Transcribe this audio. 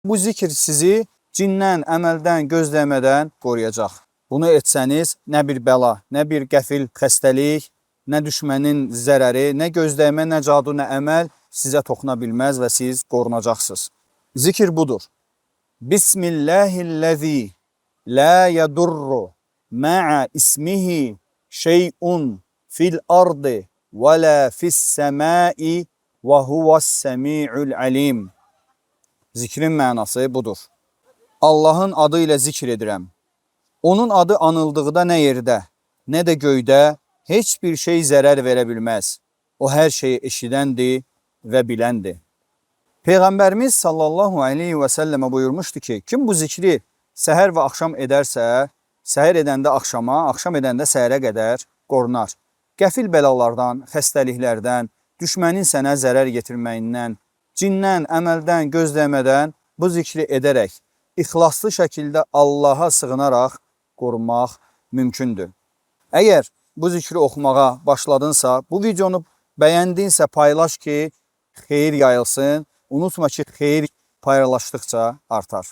Bu zikir sizi cindən, əməldən, gözləmədən qoruyacaq. Bunu etsəniz, nə bir bəla, nə bir qəfil xəstəlik, nə düşmənin zərəri, nə gözləmə, nə cadu, nə əməl sizə toxuna bilməz və siz qorunacaqsınız. Zikir budur. Bismillahillezî la yadurru ma'a ismihi şey'un fil ardı və la fis semai və huvəs-semi'ul alim. Zikrin mənası budur. Allahın adı ilə zikr edirəm. Onun adı anıldıqda nə yerdə, nə də göydə heç bir şey zərər verə bilməz. O hər şeyi eşidəndir və biləndir. Peyğəmbərimiz sallallahu aleyhi və səlləmə buyurmuşdu ki, kim bu zikri səhər və axşam edərsə, səhər edəndə axşama, axşam edəndə səhərə qədər qorunar. Qəfil bəlalardan, xəstəliklərdən, düşmənin sənə zərər yetirməyindən, cindən, əməldən, gözləmədən bu zikri edərək, ixlaslı şəkildə Allaha sığınaraq qorunmaq mümkündür. Əgər bu zikri oxumağa başladınsa, bu videonu bəyəndinsə paylaş ki, xeyir yayılsın. Unutma ki, xeyir paylaşdıqca artar.